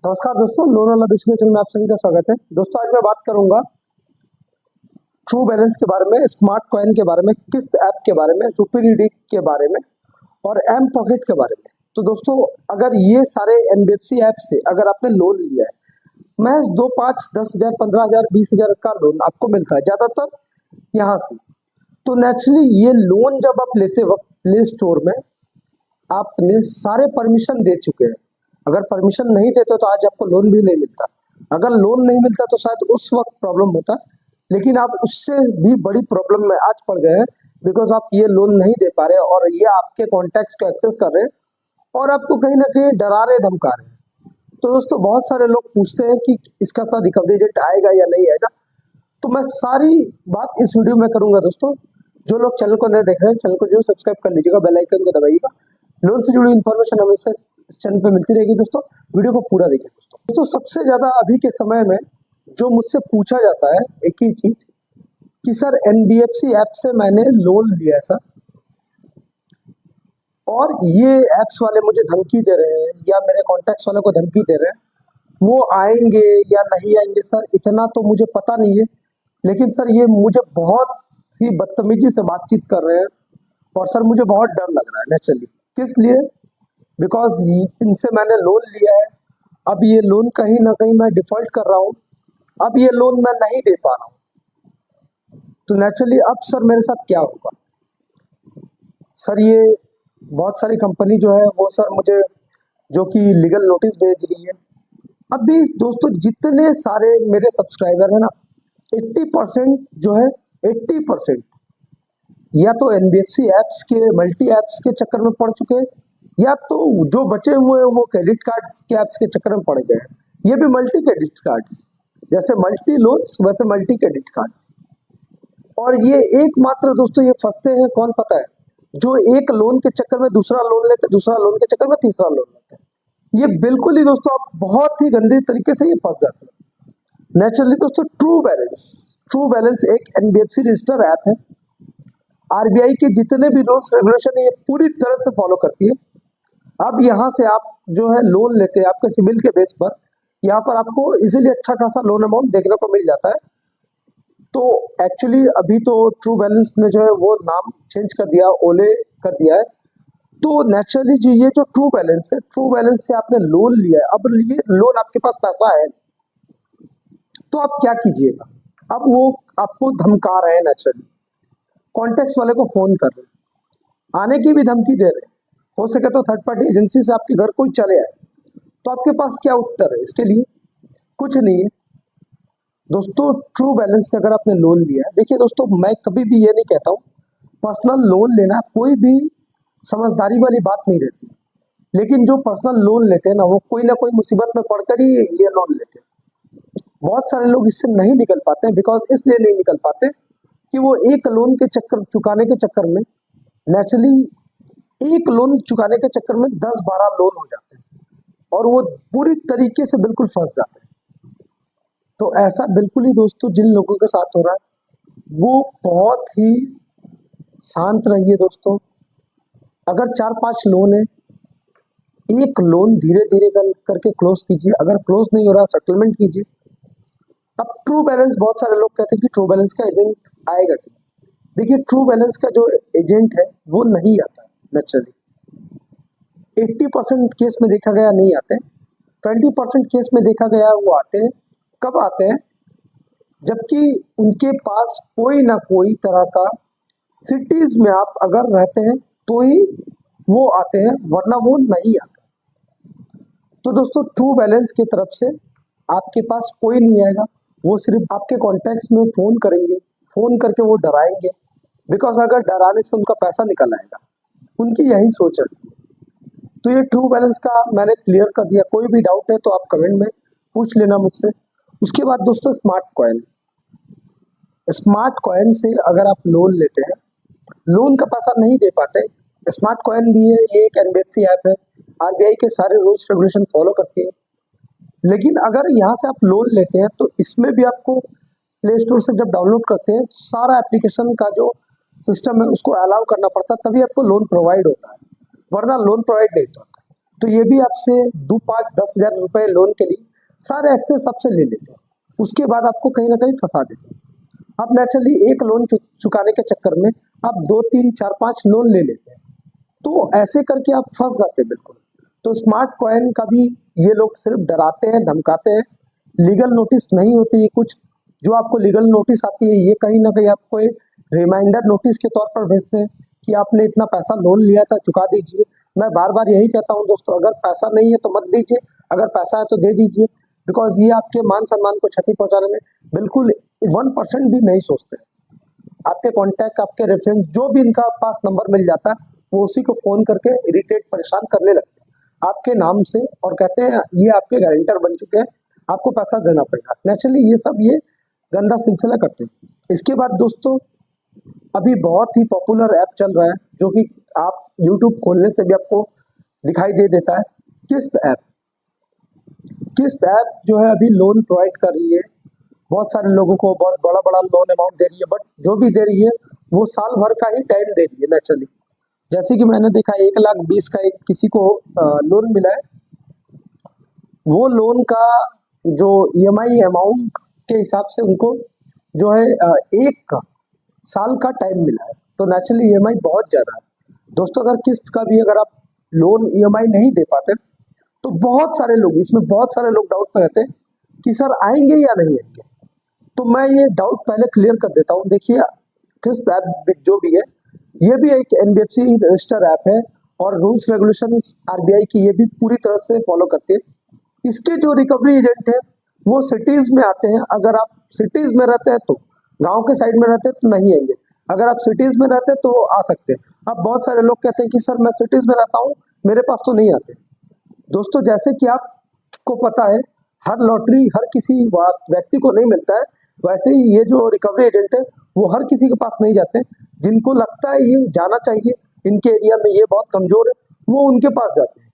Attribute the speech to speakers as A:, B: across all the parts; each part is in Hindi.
A: नमस्कार दोस्तों, लोन वाला बिस्कुट चैनल में आप सभी का स्वागत है। दोस्तों, आज मैं बात करूंगा ट्रू बैलेंस के बारे में, स्मार्ट कॉइन के बारे में, किस्त ऐप के बारे में, रूपी के बारे में और एम पॉकेट के बारे में। तो दोस्तों, अगर ये सारे एनबीएफसी ऐप से अगर आपने लोन लिया है, महज 2, 5, 10,000, 15,000, 20,000 का लोन आपको मिलता है ज़्यादातर यहाँ से। तो नेचुरली ये लोन जब आप लेते वक्त प्ले स्टोर में आपने सारे परमिशन दे चुके हैं। अगर परमिशन नहीं देते तो आज आपको लोन भी नहीं मिलता। अगर लोन नहीं मिलता तो शायद उस वक्त प्रॉब्लम होता, लेकिन आप उससे भी बड़ी प्रॉब्लम में आज पड़ गए हैं, बिकॉज आप ये लोन नहीं दे पा रहे और ये आपके कॉन्टैक्ट्स को एक्सेस कर रहे हैं और आपको कहीं ना कहीं डरा रहे, धमका रहे हैं। तो दोस्तों, बहुत सारे लोग पूछते हैं कि इसका सा रिकवरी एजेंट आएगा या नहीं आएगा। तो मैं सारी बात इस वीडियो में करूंगा। दोस्तों, जो लोग चैनल को नहीं देख रहे हैं, चैनल को जरूर सब्सक्राइब कर लीजिएगा, बेल आइकन को दबाइएगा। लोन से जुड़ी इन्फॉर्मेशन हमेशा इस चैनल पे मिलती रहेगी। दोस्तों, वीडियो को पूरा देखिए। दोस्तों, सबसे ज्यादा अभी के समय में जो मुझसे पूछा जाता है एक ही चीज कि सर एनबीएफसी ऐप से मैंने लोन लिया है सर, और ये ऐप्स वाले मुझे धमकी दे रहे हैं या मेरे कॉन्टैक्ट्स वाले को धमकी दे रहे हैं, वो आएंगे या नहीं आएंगे सर, इतना तो मुझे पता नहीं है, लेकिन सर ये मुझे बहुत ही बदतमीजी से बातचीत कर रहे हैं और सर मुझे बहुत डर लग रहा है नेचुरली। किस लिए? बिकॉज इनसे मैंने लोन लिया है, अब ये लोन कहीं ना कहीं मैं डिफॉल्ट कर रहा हूँ, अब ये लोन मैं नहीं दे पा रहा हूँ। तो नेचुरली अब सर मेरे साथ क्या होगा? सर ये बहुत सारी कंपनी जो है वो सर मुझे जो कि लीगल नोटिस भेज रही है। अब भी दोस्तों, जितने सारे मेरे सब्सक्राइबर है ना, 80% जो है, 80% या तो एनबीएफसी ऐप्स के, मल्टी ऐप्स के चक्कर में पड़ चुके हैं, या तो जो बचे हुए हैं वो क्रेडिट कार्ड्स के ऐप्स के चक्कर में पड़ गए हैं। ये भी मल्टी क्रेडिट कार्ड्स, जैसे मल्टी लोन्स वैसे मल्टी क्रेडिट कार्ड्स। और ये एकमात्र दोस्तों ये फंसते हैं कौन पता है? जो एक लोन के चक्कर में दूसरा लोन लेते, दूसरा लोन के चक्कर में तीसरा लोन लेते हैं। ये बिल्कुल ही दोस्तों आप बहुत ही गंदे तरीके से ये फंस जाते हैं। नेचुरली दोस्तों, ट्रू बैलेंस एक एनबीएफसी रजिस्टर ऐप है। आरबीआई के जितने भी रूल्स रेगुलेशन है ये पूरी तरह से फॉलो करती है। अब यहाँ से आप जो है लोन लेते हैं, आपके सिबिल के बेस पर यहाँ पर आपको इजीली अच्छा खासा लोन अमाउंट देखने को मिल जाता है। तो एक्चुअली अभी तो ट्रू बैलेंस ने जो है वो नाम चेंज कर दिया, ओले कर दिया है। तो नेचुरली जो ये जो ट्रू बैलेंस है, ट्रू बैलेंस से आपने लोन लिया है, अब ये लोन आपके पास पैसा है, तो आप क्या कीजिएगा? अब वो आपको धमका रहे हैं, नेचुरली कॉन्टेक्ट वाले को फोन कर रहे हैं, आने की भी धमकी दे रहे हैं, हो सके तो थर्ड पार्टी एजेंसी से आपके घर कोई चले आए। तो आपके पास क्या उत्तर है इसके लिए? कुछ नहीं है दोस्तों। ट्रू बैलेंस से अगर आपने लोन लिया है, देखिए दोस्तों, मैं कभी भी ये नहीं कहता हूँ पर्सनल लोन लेना कोई भी समझदारी वाली बात नहीं रहती, लेकिन जो पर्सनल लोन लेते हैं ना, वो कोई ना कोई मुसीबत में पड़कर ही ये लोन लेते हैं। बहुत सारे लोग इससे नहीं निकल पाते हैं, बिकॉज इसलिए नहीं निकल पाते कि वो एक लोन के चक्कर चुकाने के चक्कर में, नेचुरली एक लोन चुकाने के चक्कर में 10-12 लोन हो जाते हैं और वो पूरी तरीके से बिल्कुल फंस जाते हैं। तो ऐसा बिल्कुल ही दोस्तों जिन लोगों के साथ हो रहा है, वो बहुत ही शांत रहिए दोस्तों। अगर 4-5 लोन है, एक लोन धीरे धीरे करके क्लोज कीजिए, अगर क्लोज नहीं हो रहा सेटलमेंट कीजिए। अब ट्रू बैलेंस, बहुत सारे लोग कहते हैं कि ट्रू बैलेंस का एजेंट आएगा क्या? देखिए, ट्रू बैलेंस का जो एजेंट है वो नहीं आता नेचुरली। 80% केस में देखा गया नहीं आते, 20% केस में देखा गया वो आते हैं। कब आते हैं? जबकि उनके पास कोई ना कोई तरह का सिटीज में आप अगर रहते हैं तो ही वो आते हैं, वरना वो नहीं आते। तो दोस्तों, ट्रू बैलेंस की तरफ से आपके पास कोई नहीं आएगा, वो सिर्फ आपके कॉन्टैक्ट्स में फोन करेंगे, फोन करके वो डराएंगे, बिकॉज अगर डराने से उनका पैसा निकल आएगा, उनकी यही सोच रहती है। तो ये ट्रू बैलेंस का मैंने क्लियर कर दिया। कोई भी डाउट है तो आप कमेंट में पूछ लेना मुझसे। उसके बाद दोस्तों, स्मार्ट कॉइन से अगर आप लोन लेते हैं, लोन का पैसा नहीं दे पाते, स्मार्ट कॉइन भी है, ये एक एनबीएफसी ऐप है, आरबीआई के सारे रूल्स रेगुलेशन फॉलो करती है। लेकिन अगर यहाँ से आप लोन लेते हैं तो इसमें भी आपको प्ले स्टोर से जब डाउनलोड करते हैं, सारा एप्लीकेशन का जो सिस्टम है उसको अलाउ करना पड़ता है, तभी आपको लोन प्रोवाइड होता है, वरना लोन प्रोवाइड नहीं होता। तो ये भी आपसे 2, 5, 10 हज़ार रुपए लोन के लिए सारे एक्सेस आपसे ले लेते हैं। उसके बाद आपको कहीं ना कहीं फंसा देते हैं। अब नेचुरली एक लोन चुकाने के चक्कर में आप 2, 3, 4, 5 लोन ले लेते हैं, तो ऐसे करके आप फंस जाते हैं बिल्कुल। तो स्मार्ट कॉइन का भी ये लोग सिर्फ डराते हैं, धमकाते हैं। लीगल नोटिस नहीं होती है कुछ, जो आपको लीगल नोटिस आती है ये कहीं ना कहीं आपको एक रिमाइंडर नोटिस के तौर पर भेजते हैं कि आपने इतना पैसा लोन लिया था, चुका दीजिए। मैं बार बार यही कहता हूँ दोस्तों, अगर पैसा नहीं है तो मत दीजिए, अगर पैसा है तो दे दीजिए, बिकॉज ये आपके मान सम्मान को क्षति पहुंचाने में बिल्कुल 1% भी नहीं सोचते। आपके कॉन्टैक्ट, आपके रेफरेंस, जो भी इनका पास नंबर मिल जाता है वो उसी को फोन करके इरिटेट, परेशान करने लगते हैं आपके नाम से, और कहते हैं ये आपके गारंटर बन चुके हैं, आपको पैसा देना पड़ेगा। नेचुरली ये गंदा सिलसिला करते हैं। इसके बाद दोस्तों, अभी बहुत ही पॉपुलर ऐप चल रहा है, जो कि आप यूट्यूब खोलने से भी आपको दिखाई दे देता है, किस्त ऐप। किस्त ऐप जो है अभी लोन प्रोवाइड कर रही है, बहुत सारे लोगों को बहुत बड़ा बड़ा लोन अमाउंट दे रही है, बट जो भी दे रही है वो साल भर का ही टाइम दे रही है नेचुरली। जैसे कि मैंने देखा 1,20,000 का एक किसी को लोन मिला है, वो लोन का जो ईएमआई अमाउंट के हिसाब से उनको जो है 1 साल का टाइम मिला है। तो नेचुरली ईएमआई बहुत ज़्यादा है दोस्तों। अगर किस्त का भी अगर आप लोन ईएमआई नहीं दे पाते, तो बहुत सारे लोग डाउट में रहते हैं कि सर आएंगे या नहीं आएंगे। तो मैं ये डाउट पहले क्लियर कर देता हूँ। देखिए, किस्त ऐप जो भी है, ये भी एक एनबीएफसी रजिस्टर ऐप है, और रूल्स रेगुलेशंस आरबीआई की ये भी पूरी तरह से फॉलो करती है। इसके जो रिकवरी एजेंट है वो सिटीज में आते हैं। अगर आप सिटीज में रहते हैं तो, गांव के साइड में रहते हैं तो नहीं आएंगे। अगर आप सिटीज में रहते हैं तो वो आ सकते हैं। अब बहुत सारे लोग कहते हैं कि सर मैं सिटीज में रहता हूँ, मेरे पास तो नहीं आते। दोस्तों, जैसे कि आपको पता है, हर लॉटरी हर किसी व्यक्ति को नहीं मिलता है, वैसे ही ये जो रिकवरी एजेंट है वो हर किसी के पास नहीं जाते। जिनको लगता है ये जाना चाहिए, इनके एरिया में ये बहुत कमजोर है, वो उनके पास जाते हैं।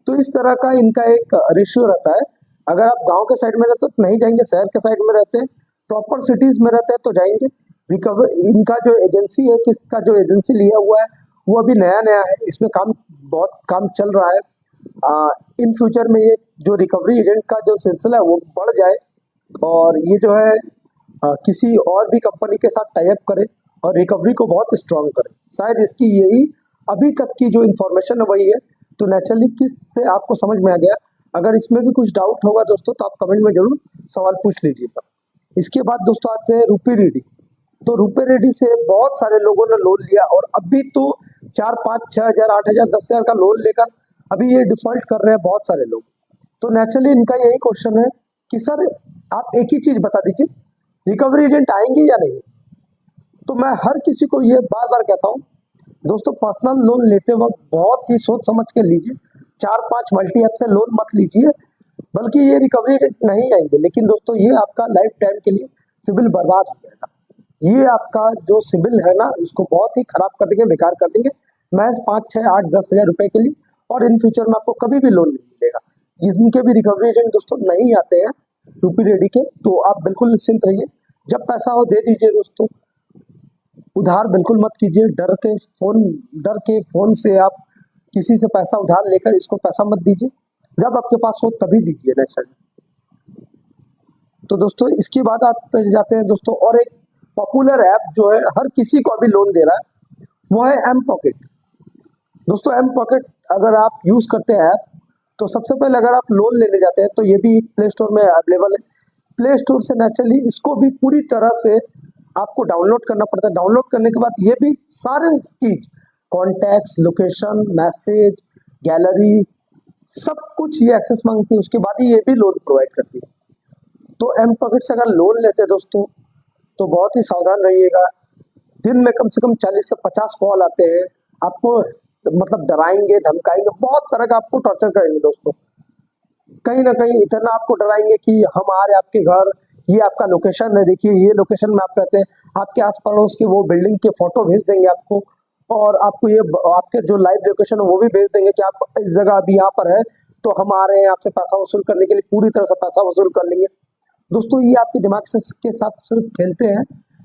A: तो इस तरह का इनका एक रेशियो रहता है। अगर आप गांव के साइड में रहते हो तो नहीं जाएंगे, शहर के साइड में रहते हैं, प्रॉपर सिटीज में रहते हैं तो जाएंगे। रिकवर इनका जो एजेंसी है, किसका जो एजेंसी लिया हुआ है, वो अभी नया नया है, इसमें बहुत काम चल रहा है। इन फ्यूचर में ये जो रिकवरी एजेंट का जो सिलसिला है वो बढ़ जाए, और ये जो है किसी और भी कंपनी के साथ टाई अप करे और रिकवरी को बहुत स्ट्रांग करे। शायद इसकी यही अभी तक की जो इन्फॉर्मेशन है वही है। तो नेचुरली किससे आपको समझ में आ गया। अगर इसमें भी कुछ डाउट होगा दोस्तों तो आप कमेंट में जरूर सवाल पूछ लीजिएगा। इसके बाद दोस्तों आते हैं रुपी रेडी। तो रुपे रेडी से बहुत सारे लोगों ने लोन लिया, और अभी तो 4, 5, 6 हज़ार, 8 हज़ार, 10 हज़ार का लोन लेकर अभी ये डिफॉल्ट कर रहे हैं बहुत सारे लोग। तो नेचुरली इनका यही क्वेश्चन है कि सर आप एक ही चीज बता दीजिए, रिकवरी एजेंट आएंगे या नहीं। तो मैं हर किसी को ये बार बार कहता हूँ दोस्तों, पर्सनल लोन लेते वक्त बहुत ही सोच समझ के लीजिए। 4, 5 मल्टी ऐप से लोन मत लीजिए, बल्कि ये रिकवरी एजेंट नहीं आएंगे, लेकिन दोस्तों ये आपका लाइफ टाइम के लिए सिबिल बर्बाद हो जाएगा। ये आपका जो सिबिल है ना, उसको बहुत ही खराब कर देंगे, बेकार कर देंगे, महज 5, 6, 8, 10 हज़ार रुपए के लिए। और इन फ्यूचर में आपको कभी भी लोन नहीं मिलेगा। इनके भी रिकवरी एजेंट दोस्तों नहीं आते हैं रुपी रेडी के, तो आप बिल्कुल निश्चिंत रहिए। जब पैसा हो दे दीजिए दोस्तों, उधार बिल्कुल मत कीजिए। डर के फोन से आप किसी से पैसा उधार लेकर इसको पैसा मत दीजिए। जब आपके पास हो तभी दीजिए नेचुरली। तो दोस्तों इसके बाद आते जाते हैं दोस्तों, और एक पॉपुलर ऐप जो है हर किसी को अभी लोन दे रहा है, वो है एम पॉकेट। दोस्तों एम पॉकेट अगर आप यूज करते हैं ऐप, तो सबसे पहले अगर आप लोन लेने जाते हैं तो ये भी प्ले स्टोर में अवेलेबल है। प्ले स्टोर से नेचुरली इसको भी पूरी तरह से आपको डाउनलोड करना पड़ता है। डाउनलोड करने के बाद ये भी सारे चीज, कॉन्टैक्ट्स, लोकेशन, मैसेज, गैलरीज, सब कुछ ये एक्सेस मांगती है। उसके बाद ही ये भी लोन प्रोवाइड करती है। तो एम पॉकेट से अगर लोन लेते हैं दोस्तों तो बहुत ही सावधान रहिएगा। दिन में कम से कम 40 से 50 कॉल आते हैं, आपको मतलब डराएंगे, धमकाएंगे, बहुत तरह का आपको टॉर्चर करेंगे दोस्तों। कहीं ना कहीं इतना आपको डराएंगे कि हम आ रहे आपके घर, ये आपका लोकेशन है, देखिए ये लोकेशन में आप रहते हैं, आपके आस पड़ोस की वो बिल्डिंग के फोटो भेज देंगे आपको, और आपको ये आपके जो लाइव लोकेशन है वो भी भेज देंगे कि आप इस जगह अभी यहाँ पर है, तो हम आ रहे हैं आपसे पैसा वसूल करने के लिए, पूरी तरह से पैसा वसूल कर लेंगे। दोस्तों ये आपके दिमाग से के साथ सिर्फ खेलते हैं।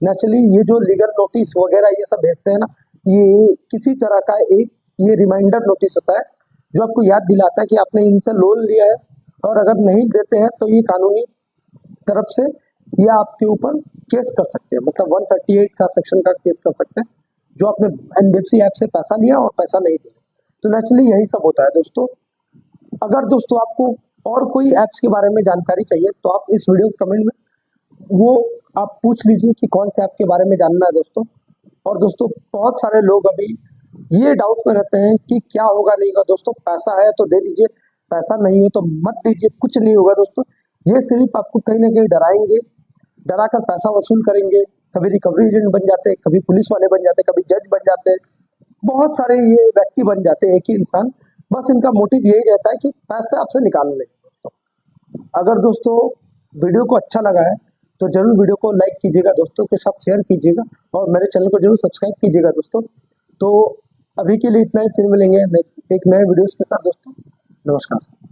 A: नेचुरली ये जो लीगल नोटिस वगैरह ये सब भेजते हैं ना, ये किसी तरह का एक ये रिमाइंडर नोटिस होता है जो आपको याद दिलाता है कि आपने इनसे लोन लिया है और अगर नहीं देते हैं तो ये कानूनी तरफ से ये आपके ऊपर केस कर सकते हैं, मतलब 138 का सेक्शन का केस कर सकते हैं, जो आपने एनबीएफसी ऐप से पैसा लिया और पैसा नहीं दिया। तो नेचुरली यही सब होता है दोस्तों। अगर दोस्तों आपको और कोई ऐप्स के बारे में जानकारी चाहिए तो आप इस वीडियो के कमेंट में वो आप पूछ लीजिए कि कौन से ऐप के बारे में जानना है दोस्तों। और दोस्तों बहुत सारे लोग अभी ये डाउट में रहते हैं कि क्या होगा नहीं होगा। दोस्तों पैसा है तो दे दीजिए, पैसा नहीं हो तो मत दीजिए, कुछ नहीं होगा दोस्तों। ये सिर्फ आपको कहीं ना कहीं डराएंगे, डरा कर पैसा वसूल करेंगे। कभी रिकवरी एजेंट बन जाते हैं, कभी पुलिस वाले बन जाते हैं, कभी जज बन जाते हैं, बहुत सारे ये व्यक्ति बन जाते हैं, एक ही इंसान। बस इनका मोटिव यही रहता है कि पैसे आपसे निकाल लें दोस्तों। अगर दोस्तों वीडियो को अच्छा लगा है तो जरूर वीडियो को लाइक कीजिएगा, दोस्तों के साथ शेयर कीजिएगा और मेरे चैनल को जरूर सब्सक्राइब कीजिएगा दोस्तों। तो अभी के लिए इतना ही, फिर मिलेंगे एक नए वीडियोस के साथ दोस्तों। नमस्कार।